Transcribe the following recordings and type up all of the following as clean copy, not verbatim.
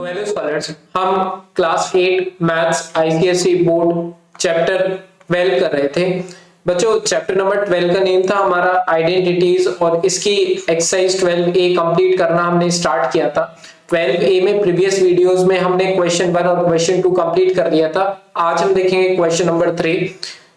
तो hello scholars, हम class 8 maths ICSE board chapter 12 कर रहे थे। बच्चों, चैप्टर नंबर 12 का नेम था हमारा आइडेंटिटीज और इसकी एक्सरसाइज 12A कंप्लीट करना हमने स्टार्ट किया था। 12A में प्रीवियस वीडियोस में हमने क्वेश्चन 1 और क्वेश्चन 2 कंप्लीट कर लिया था। आज हम देखेंगे क्वेश्चन नंबर 3।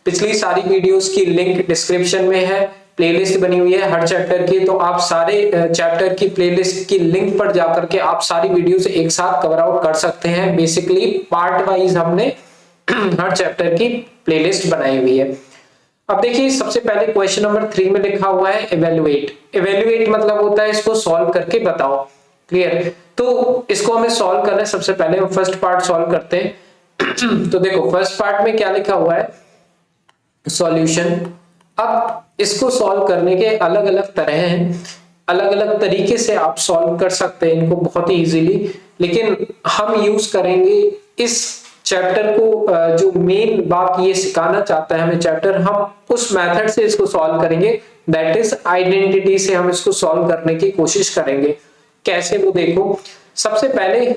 पिछली सारी वीडियोस की लिंक डिस्क्रिप्शन में है, प्लेलिस्ट बनी हुई है हर चैप्टर की, तो आप सारे चैप्टर की प्लेलिस्ट की लिंक पर जाकर के आप सारी वीडियोस एक साथ कवर आउट कर सकते हैं। बेसिकली पार्ट वाइज हमने हर चैप्टर की प्लेलिस्ट बनाई हुई है। अब देखिए, सबसे पहले क्वेश्चन नंबर 3 में लिखा हुआ है इवेल्युएट। इवेल्युएट मतलब होता है इसको सॉल्व करके बताओ। क्लियर? तो इसको हमें सॉल्व करना है। सबसे पहले हम फर्स्ट पार्ट सॉल्व करते हैं। तो देखो, फर्स्ट पार्ट में क्या लिखा हुआ है, सॉल्यूशन। अब इसको सॉल्व करने के अलग अलग तरह हैं, अलग अलग तरीके से आप सॉल्व कर सकते हैं इनको बहुत ही इजीली, लेकिन हम यूज करेंगे इस चैप्टर को। जो मेन बात ये सिखाना चाहता है हमें चैप्टर, हम उस मेथड से इसको सॉल्व करेंगे, दैट इज आइडेंटिटी से हम इसको सॉल्व करने की कोशिश करेंगे। कैसे, वो देखो। सबसे पहले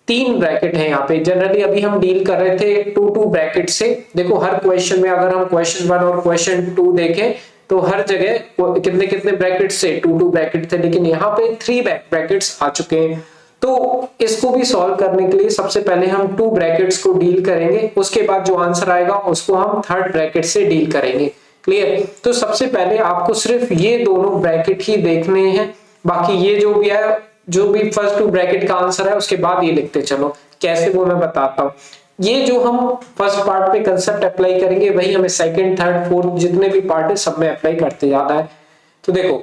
3 ब्रैकेट है यहाँ पे। जनरली अभी हम डील कर रहे थे 2 ब्रैकेट से। देखो, हर क्वेश्चन में अगर हम क्वेश्चन 1 और क्वेश्चन 2 देखें तो हर जगह कितने कितने ब्रैकेट से 2 ब्रैकेट थे, लेकिन यहाँ पे 3 ब्रैकेट्स आ चुके हैं। तो इसको भी सॉल्व करने के लिए सबसे पहले हम 2 ब्रैकेट्स को डील करेंगे, उसके बाद जो आंसर आएगा उसको हम 3rd ब्रैकेट से डील करेंगे। क्लियर? तो सबसे पहले आपको सिर्फ ये दोनों ब्रैकेट ही देखने हैं, बाकी ये जो भी है, जो भी फर्स्ट 2 ब्रैकेट का आंसर है उसके बाद ये लिखते चलो। कैसे, वो मैं बताता हूँ। ये जो हम फर्स्ट पार्ट पे कंसेप्ट अप्लाई करेंगे वही हमें सेकंड, थर्ड, फोर्थ जितने भी पार्ट है सब में अप्लाई करते जाना है। तो देखो,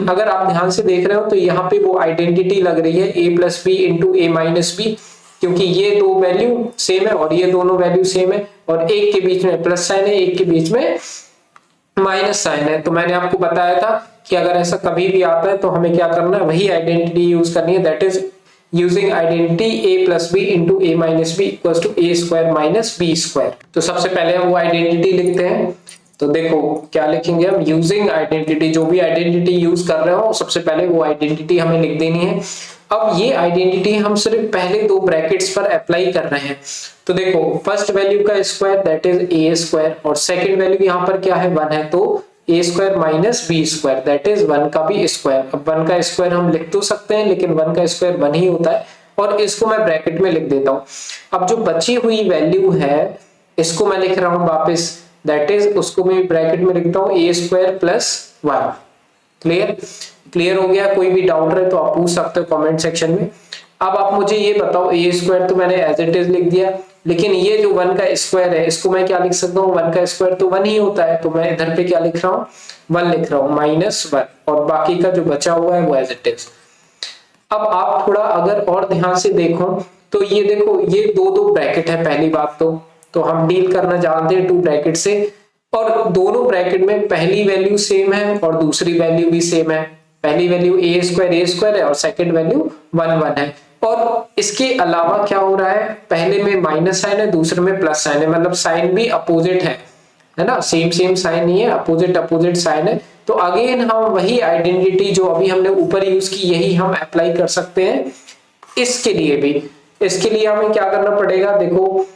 अगर आप ध्यान से देख रहे हो तो यहाँ पे वो आइडेंटिटी लग रही है a plus B into A minus B, क्योंकि ये 2 वैल्यू सेम है और ये दोनों वैल्यू सेम है, और एक के बीच में प्लस साइन है, एक के बीच में माइनस साइन है। तो मैंने आपको बताया था कि अगर ऐसा कभी भी आता है तो हमें क्या करना है, वही आइडेंटिटी यूज करनी है, that is using identity a plus B into A minus B equals to A square minus B square. तो सबसे पहले हम वो आइडेंटिटी लिखते हैं। तो देखो क्या लिखेंगे हम, यूजिंग आइडेंटिटी। जो भी आइडेंटिटी यूज कर रहे हो सबसे पहले वो आइडेंटिटी हमें लिख देनी है। अब ये आइडेंटिटी हम सिर्फ पहले 2 ब्रैकेट्स पर अप्लाई कर रहे हैं। तो देखो, फर्स्ट वैल्यू का square that is A square, और सेकंड वैल्यू यहाँ पर क्या है, 1 है, तो a square minus B square that is 1 का भी स्क्वायर। अब 1 का स्क्वायर हम लिख तो सकते हैं, लेकिन 1 का स्क्वायर 1 ही होता है, और इसको मैं ब्रैकेट में लिख देता हूँ। अब जो बची हुई वैल्यू है इसको मैं लिख रहा हूँ वापस, दैट इज उसको मैं ब्रैकेट में लिखता हूँ ए स्क्वायर प्लस 1। क्लियर? क्लियर हो गया? कोई भी डाउट रहे तो आप पूछ सकते हो कमेंट सेक्शन में। अब आप मुझे ये बताओ, ए स्क्वायर तो मैंने एज इट इज लिख दिया, लेकिन ये जो 1 का स्क्वायर है इसको मैं क्या लिख सकता हूँ, 1 का स्क्वायर तो 1 ही होता है, तो मैं इधर पे क्या लिख रहा हूँ, 1 लिख रहा हूँ माइनस 1, और बाकी का जो बचा हुआ है वो एज इट इज। अब आप थोड़ा अगर और ध्यान से देखो तो ये देखो, ये 2 ब्रैकेट है। पहली बात तो हम डील करना जानते हैं 2 ब्रैकेट से, और दोनों ब्रैकेट में पहली वैल्यू सेम है और दूसरी वैल्यू भी सेम है। पहली वैल्यू ए स्क्वायर है और सेकंड वैल्यू 1 है। और इसके अलावा क्या हो रहा है, पहले में माइनस साइन है, दूसरे में प्लस साइन है, मतलब साइन भी अपोजिट है ना, सेम साइन नहीं है, अपोजिट साइन है। तो अगेन हम वही आइडेंटिटी जो अभी हमने ऊपर यूज की यही हम अप्लाई कर सकते हैं इसके लिए भी। इसके लिए हमें क्या करना पड़ेगा, देखो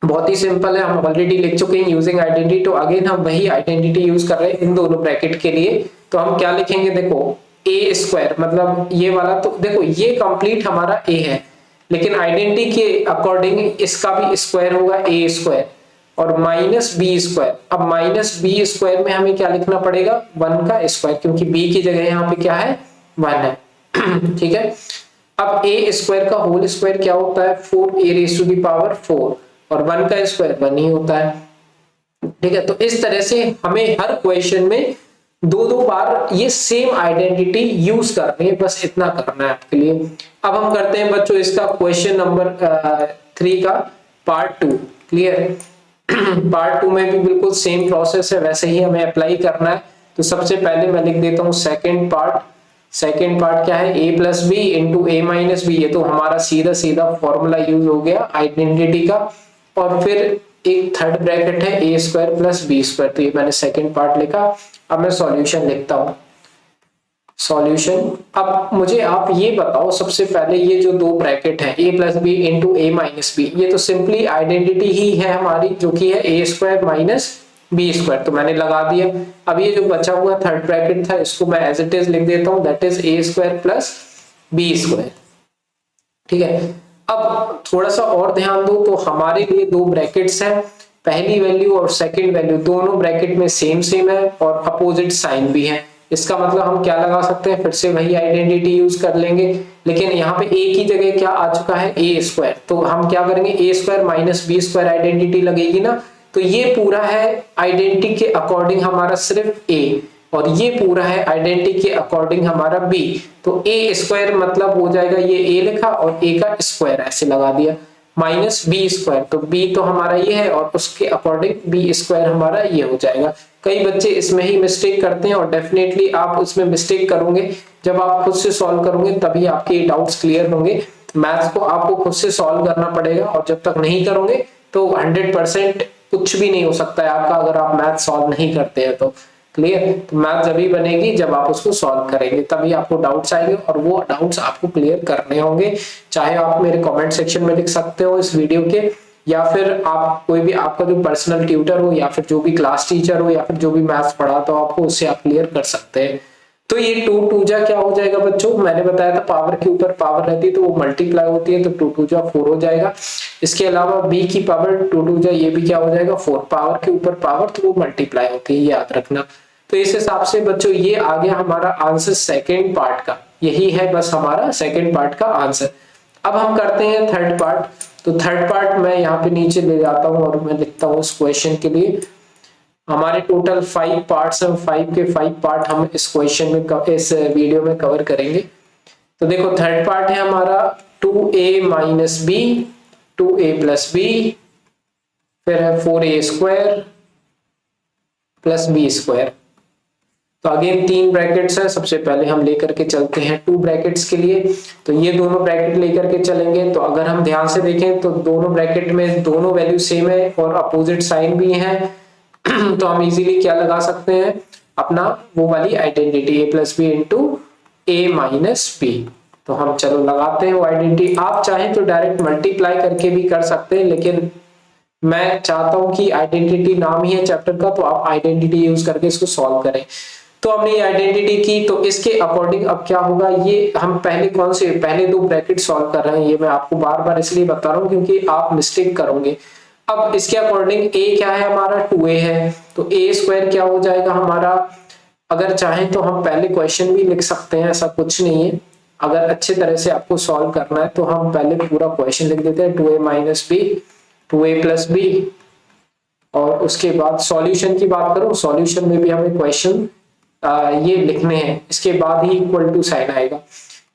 बहुत ही सिंपल है, हम ऑलरेडी लिख चुके हैं यूजिंग आइडेंटिटी। तो अगेन हम वही आइडेंटिटी यूज कर रहे हैं इन दोनों ब्रैकेट के लिए। तो हम क्या लिखेंगे, देखो ए स्क्वायर मतलब ये वाला, तो देखो ये कंप्लीट हमारा ए है, लेकिन आइडेंटिटी के अकॉर्डिंग इसका भी स्क्वायर होगा ए स्क्वायर, और माइनस बी स्क्वायर। अब माइनस बी स्क्वायर में हमें क्या लिखना पड़ेगा, 1 का स्क्वायर, क्योंकि बी की जगह यहाँ पे क्या है, 1 है। ठीक है? अब ए स्क्वायर का होल स्क्वायर क्या होता है, 4 ए रेज़ टू द पावर 4, और 1 का स्क्वायर 1 ही होता है। ठीक है? तो इस तरह से हमें हर क्वेश्चन में 2 बार ये सेम आइडेंटिटी यूज करनी है, बस इतना करना है आपके लिए। अब हम करते हैं बच्चों इसका क्वेश्चन नंबर 3 का पार्ट 2। क्लियर? पार्ट 2 में भी बिल्कुल सेम प्रोसेस है, वैसे ही हमें अप्लाई करना है। तो सबसे पहले मैं लिख देता हूँ सेकेंड पार्ट क्या है, ए plus B into A minus B. ये तो हमारा सीधा फॉर्मूला यूज हो गया आइडेंटिटी का। और फिर एक 3rd ब्रैकेट है ए स्क्वायर प्लस बी स्क्वायर, तो ये मैंने सेकेंड पार्ट लिखा। अब मैं सॉल्यूशन लिखता हूँ। सॉल्यूशन। अब मुझे आप ये बताओ सबसे पहले, ये जो दो ब्रैकेट है a plus B into A minus B, ये तो सिंपली आइडेंटिटी ही है हमारी, जो कि है ए स्क्वायर माइनस बी स्क्वायर, तो मैंने लगा दिया। अब ये जो बचा हुआ थर्ड ब्रैकेट था, इसको मैं एज इट इज लिख देता हूं, that is A square plus B square. ठीक है, अब थोड़ा सा और ध्यान दो, तो हमारे लिए दो ब्रैकेट्स हैं, पहली वैल्यू और सेकंड वैल्यू दोनों ब्रैकेट में सेम सेम है और अपोजिट साइन भी है। इसका मतलब हम क्या लगा सकते हैं, फिर से वही आइडेंटिटी यूज कर लेंगे, लेकिन यहाँ पे ए की जगह क्या आ चुका है, ए स्क्वायर, तो हम क्या करेंगे, a square minus B square identity लगेगी ना, तो ये पूरा है आइडेंटिटी के अकॉर्डिंग हमारा सिर्फ ए, और ये पूरा है आइडेंटिटी के अकॉर्डिंग हमारा बी। तो ए स्क्वायर मतलब हो जाएगा, ये ए लिखा और ए का स्क्वायर ऐसे लगा दिया, माइनस बी स्क्वायर, तो बी तो हमारा ये है और उसके अकॉर्डिंग बी स्क्वायर हमारा ये हो जाएगा। कई बच्चे इसमें ही मिस्टेक करते हैं और डेफिनेटली आप उसमें मिस्टेक करोगे, जब आप खुद से सॉल्व करोगे तभी आपके डाउट्स क्लियर होंगे। मैथ्स को आपको खुद से सॉल्व करना पड़ेगा, और जब तक नहीं करोगे तो 100% कुछ भी नहीं हो सकता है आपका, अगर आप मैथ सॉल्व नहीं करते हैं तो। क्लियर? तो मैथ जब भी बनेगी जब आप उसको सॉल्व करेंगे, तभी आपको डाउट्स आएंगे, और वो डाउट्स आपको क्लियर करने होंगे। चाहे आप मेरे कमेंट सेक्शन में लिख सकते हो इस वीडियो के, या फिर आप कोई भी आपका जो पर्सनल ट्यूटर हो, या फिर जो भी क्लास टीचर हो, या फिर जो भी मैथ्स पढ़ाता हो आपको, उससे आप क्लियर कर सकते हैं। तो ये 2 2 जा क्या हो जाएगा बच्चों, मैंने बताया था पावर के ऊपर पावर रहती है तो वो मल्टीप्लाई होती है, तो 2 2 जा 4 हो जाएगा। इसके अलावा b की पावर 2 2 जा ये भी क्या हो जाएगा 4, पावर के ऊपर पावर, तो वो मल्टीप्लाई होती है, याद रखना। तो इस हिसाब से बच्चों ये आ गया हमारा आंसर सेकेंड पार्ट का, यही है बस हमारा सेकेंड पार्ट का आंसर। अब हम करते हैं थर्ड पार्ट। तो थर्ड पार्ट मैं यहाँ पे नीचे ले जाता हूँ और मैं लिखता हूँ इस क्वेश्चन के लिए। हमारे टोटल 5 पार्ट्स हैं, 5 के 5 पार्ट हम इस क्वेश्चन में इस वीडियो में कवर करेंगे। तो देखो थर्ड पार्ट है हमारा 2a minus B 2a plus B, फिर है 4a square plus B square. तो अगेन 3 ब्रैकेट्स हैं, सबसे पहले हम लेकर के चलते हैं 2 ब्रैकेट्स के लिए। तो ये दोनों ब्रैकेट लेकर के चलेंगे, तो अगर हम ध्यान से देखें तो दोनों ब्रैकेट में दोनों वैल्यू सेम है और अपोजिट साइन भी है। तो हम इजीली क्या लगा सकते हैं, अपना वो वाली identity a plus B into A minus B. तो हम चलो लगाते हैं वो आइडेंटिटी। आप चाहें तो डायरेक्ट मल्टीप्लाई करके भी कर सकते हैं, लेकिन मैं चाहता हूं कि आइडेंटिटी नाम ही है चैप्टर का, तो आप आइडेंटिटी यूज करके इसको सॉल्व करें। तो हमने ये आइडेंटिटी की, तो इसके अकॉर्डिंग अब क्या होगा, ये हम पहले कौन से पहले 2 ब्रैकेट सॉल्व कर रहे हैं, ये मैं आपको बार बार इसलिए बता रहा हूँ क्योंकि आप मिस्टेक करोगे। अब इसके अकॉर्डिंग a क्या है हमारा 2a है, तो a स्क्वायर क्या हो जाएगा हमारा, अगर चाहें तो हम पहले क्वेश्चन भी लिख सकते हैं, ऐसा कुछ नहीं है। अगर अच्छे तरह से आपको सॉल्व करना है तो हम पहले पूरा क्वेश्चन लिख देते हैं, 2a minus B 2a plus B, और उसके बाद सॉल्यूशन की बात करूं, सॉल्यूशन में भी हमें क्वेश्चन ये लिखने हैं, इसके बाद ही इक्वल टू साइन आएगा।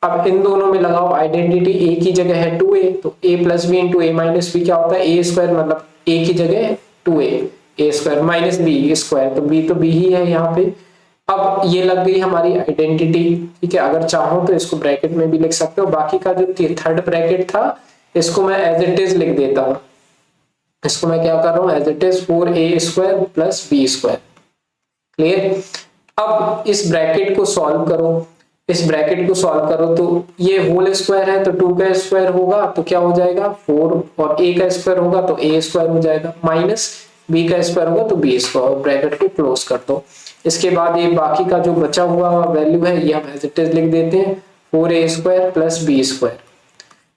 अब इन दोनों में लगाओ आइडेंटिटी, a की जगह है 2a, तो a plus B into A minus B क्या होता है, a स्क्वायर, मतलब a की जगह 2a, a square minus B square, तो b तो b ही है यहाँ पे। अब ये लग गई हमारी आइडेंटिटी, ठीक है। अगर चाहो तो इसको ब्रैकेट में भी लिख सकते हो, बाकी का जो थर्ड ब्रैकेट था इसको मैं एज इट इज लिख देता हूँ। इसको मैं क्या कर रहा हूँ, as it is 4a square plus B square. Clear? अब इस ब्रैकेट को सॉल्व करो, इस ब्रैकेट को सॉल्व करो, तो ये होल स्क्वायर है तो 2 का स्क्वायर होगा तो क्या हो जाएगा 4, और a का स्क्वायर होगा तो a स्क्वायर हो जाएगा, माइनस b का स्क्वायर होगा तो b स्क्वायर। ब्रैकेट को क्लोज कर दो। इसके बाद ये बाकी का जो बचा हुआ वैल्यू है ये हम एज इट इज लिख देते हैं, 4a square plus b square.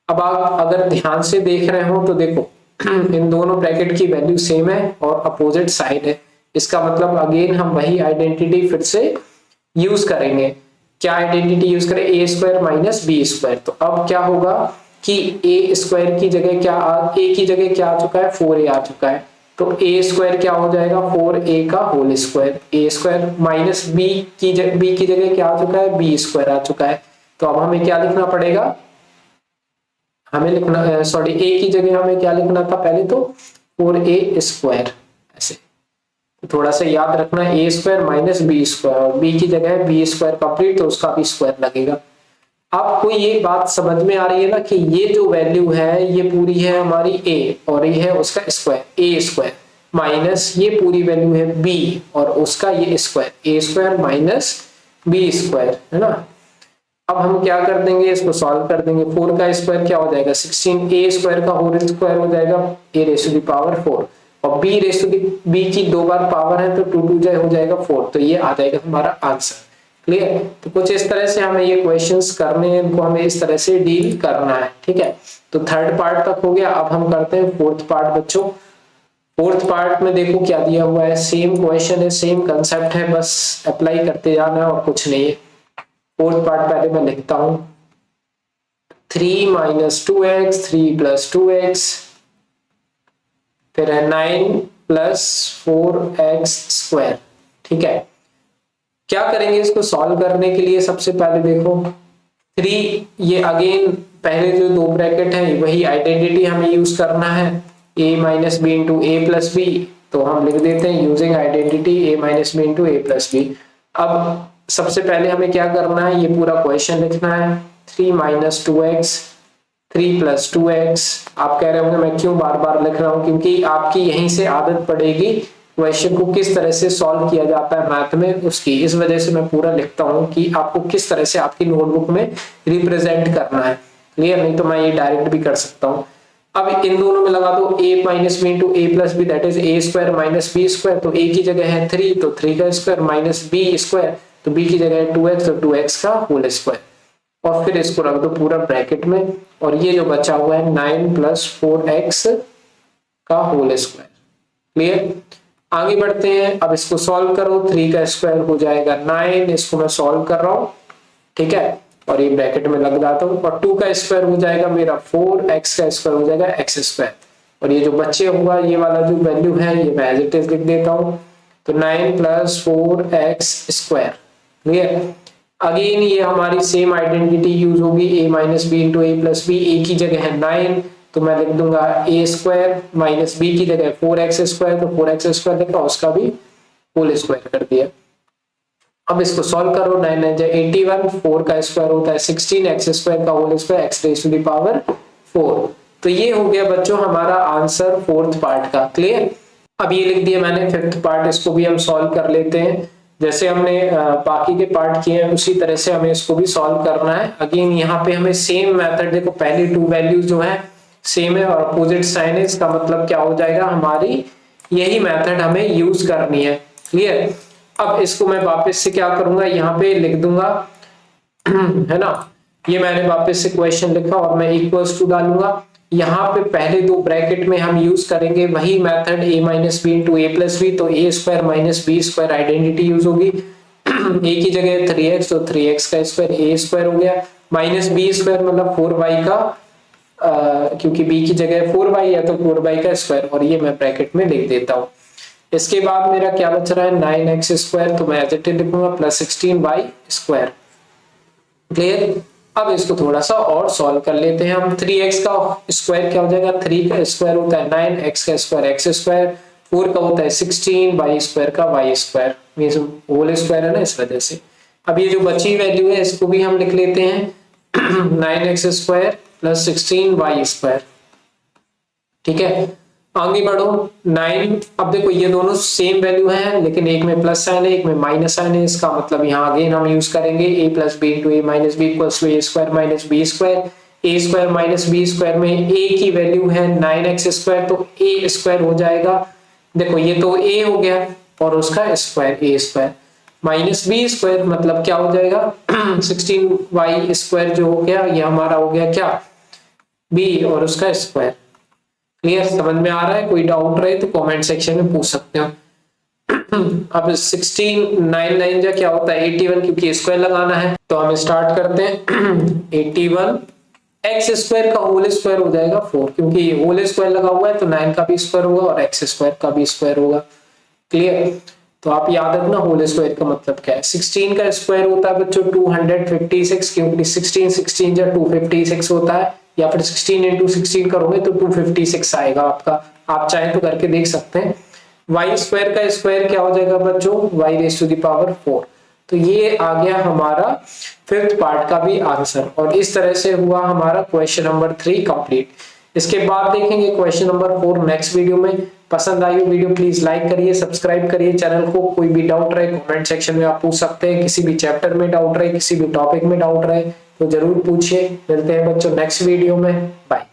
अब आप अगर ध्यान से देख रहे हो तो देखो इन दोनों ब्रैकेट की वैल्यू सेम है और अपोजिट साइड है, इसका मतलब अगेन हम वही आइडेंटिटी फिर से यूज करेंगे। क्या आइडेंटिटी यूज करें, a square minus B square. तो अब क्या होगा कि a स्क्वायर की जगह क्या a की जगह क्या आ चुका है, 4a आ चुका है, तो a स्क्वायर क्या हो जाएगा 4a का whole square, a square minus b की जगह क्या आ चुका है, b स्क्वायर आ चुका है। तो अब हमें क्या लिखना पड़ेगा, हमें लिखना सॉरी a की जगह हमें क्या लिखना था पहले, तो 4a स्क्वायर, ऐसे थोड़ा सा याद रखना, a square minus B square, b की जगह है b स्क्वायर कंप्लीट तो उसका भी स्क्वायर लगेगा। आपको ये बात समझ में आ रही है ना कि ये जो वैल्यू है ये पूरी है हमारी a और ये है उसका स्क्वायर, a स्क्वायर माइनस ये पूरी वैल्यू है b और उसका ये square, a square minus B square, है ना। अब हम क्या कर देंगे, इसको सॉल्व कर देंगे। 4 का स्क्वायर क्या हो जाएगा 16, ए स्क्वायर का होल स्क्वायर हो जाएगा A raise to the power 4, और B raise to the B की 2 बार पावर है तो 2 2 हो जाएगा 4, तो ये आ जाएगा हमारा आंसर। क्लियर। तो कुछ इस तरह से हमें ये क्वेश्चंस करने हैं, इनको हमें इस तरह से डील करना है, ठीक है। तो थर्ड पार्ट तक हो गया। अब हम करते हैं फोर्थ पार्ट बच्चों। फोर्थ पार्ट में देखो क्या दिया हुआ है, सेम क्वेश्चन है, सेम कंसेप्ट है, बस अप्लाई करते जाना और कुछ नहीं है। फोर्थ पार्ट पहले मैं लिखता हूं, 3 - 2x 3 + 2x, फिर है 9 + 4x²। ठीक है, क्या करेंगे इसको सॉल्व करने के लिए। सबसे पहले देखो 3, ये अगेन पहले जो 2 ब्रैकेट है वही आइडेंटिटी हमें यूज करना है, a - b * a + b, तो हम लिख देते हैं using identity a - b * a + b। अब सबसे पहले हमें क्या करना है, ये पूरा क्वेश्चन लिखना है। 3 - 2x 3 + 2x। आप कह रहे होंगे मैं क्यों बार बार लिख रहा हूं, क्योंकि आपकी यहीं से आदत पड़ेगी क्वेश्चन को किस तरह से सॉल्व किया जाता है मैथ में, उसकी इस वजह से मैं पूरा लिखता हूं कि आपको किस तरह से आपकी नोटबुक में रिप्रेजेंट करना है। क्लियर, नहीं तो मैं ये डायरेक्ट भी कर सकता हूं। अब इन दोनों में लगा दो a - b * a + b, that is a² - b², तो a की जगह है 3 तो 3 का स्क्वायर, माइनस b² तो b की जगह है 2x तो 2x का होल स्क्वायर, और फिर इसको रख दो पूरा ब्रैकेट में, और ये जो बचा हुआ है 9 + 4x का होल स्क्वायर। क्लियर, आगे बढ़ते हैं। अब इसको सॉल्व करो, 3 का स्क्वायर हो जाएगा 9, इसको मैं सॉल्व कर रहा हूं, ठीक है, और ये ब्रैकेट में लग जाता हूं, और 2 का स्क्वायर हो जाएगा मेरा 4, x का स्क्वायर हो जाएगा x², और ये जो बच्चे होगा ये वाला जो वैल्यू है ये मैं एज इट इज लिख देता हूं, तो 9 + 4x²। क्लियर, अगेन ये हमारी सेम आइडेंटिटी यूज होगी, a - b * a + b, a की जगह है 9 तो मैं लिख दूंगा a² - b की जगह 4x², तो 4x² लिखा, उसका भी होल स्क्वायर कर दिया। अब इसको सॉल्व करो, 9 9 = 81, 4 का स्क्वायर होता है 16, x² का whole square x raise to the power 4। तो ये हो गया बच्चों हमारा आंसर फोर्थ पार्ट का। क्लियर, अब ये लिख दिया मैंने फिफ्थ पार्ट, इसको भी हम सॉल्व कर लेते हैं। जैसे हमने बाकी के पार्ट किए हैं उसी तरह से हमें इसको भी सॉल्व करना है। अगेन यहाँ पे हमें सेम मेथड, देखो पहली 2 वैल्यूज जो है सेम है और अपोजिट साइन है, इसका मतलब क्या हो जाएगा, हमारी यही मेथड हमें यूज करनी है। क्लियर, अब इसको मैं वापस से क्या करूंगा, यहाँ पे लिख दूंगा है ना, ये मैंने वापस से क्वेश्चन लिखा और मैं इक्वल्स टू डालूंगा। यहाँ पे पहले 2 ब्रैकेट में हम यूज करेंगे वही method a - b * a + b, तो a² - b² आइडेंटिटी यूज होगी। a की जगह 3x तो 3x का स्क्वायर a² हो गया, माइनस b² मतलब 4y का, क्योंकि b की जगह 4y है तो 4y का स्क्वायर, और ये मैं ब्रैकेट में लिख देता हूँ। इसके बाद मेरा क्या बच रहा है 9x², तो मैं एज इट इज लिखूंगा +16y²। क्लियर, अब इसको थोड़ा सा और सॉल्व कर लेते हैं हम। 3x का स्क्वायर क्या हो जाएगा, 3 का स्क्वायर होता है 9, x का स्क्वायर x², 4 का होता है 16, y² का y², मींस होल स्क्वायर है ना, इस वजह से। अब ये जो बची वैल्यू है इसको भी हम लिख लेते हैं 9x² + 16y²। ठीक है, आगे बढ़ो 9। अब देखो ये दोनों सेम वैल्यू है, लेकिन एक में प्लस साइन है एक में माइनस साइन है, इसका मतलब यहाँ अगेन हम यूज करेंगे a + b * a - b = a² - b²। a² - b² में a की वैल्यू है 9x², तो a² हो जाएगा, देखो ये तो a हो गया और उसका स्क्वायर a² - b² मतलब क्या हो जाएगा 16y² जो हो गया, ये हमारा हो गया क्या b और उसका स्क्वायर। क्लियर, समझ में आ रहा है, कोई डाउट रहे तो कमेंट सेक्शन में पूछ सकते हो। अब 16 9 9 जा क्या होता है 81, क्योंकि स्क्वायर लगाना है, तो हम स्टार्ट करते हैं 81 x² का होल स्क्वायर हो जाएगा 4, क्योंकि होल स्क्वायर लगा हुआ है तो 9 का भी स्क्वायर होगा और x² का भी स्क्वायर होगा। क्लियर, तो आप याद रखना होल स्क्वायर का मतलब क्या है। 16 का स्क्वायर होता है बच्चों 256, क्योंकि 16 16 जा 256 होता है, या फिर 16 × 16 करोगे तो 256 आएगा आपका, आप चाहे तो करके देख सकते हैं। y² का स्क्वायर क्या हो जाएगा बच्चों y raise to the power 4। तो ये आ गया हमारा फिफ्थ पार्ट का भी आंसर, और इस तरह से हुआ हमारा क्वेश्चन नंबर 3 कंप्लीट। इसके बाद देखेंगे क्वेश्चन नंबर 4 नेक्स्ट वीडियो में। पसंद आई हो वीडियो प्लीज लाइक करिए, सब्सक्राइब करिए चैनल को। कोई भी डाउट रहे कमेंट सेक्शन में आप पूछ सकते हैं, किसी भी चैप्टर में डाउट रहे, किसी भी टॉपिक में डाउट रहे तो जरूर पूछिए। मिलते हैं बच्चों नेक्स्ट वीडियो में, बाय।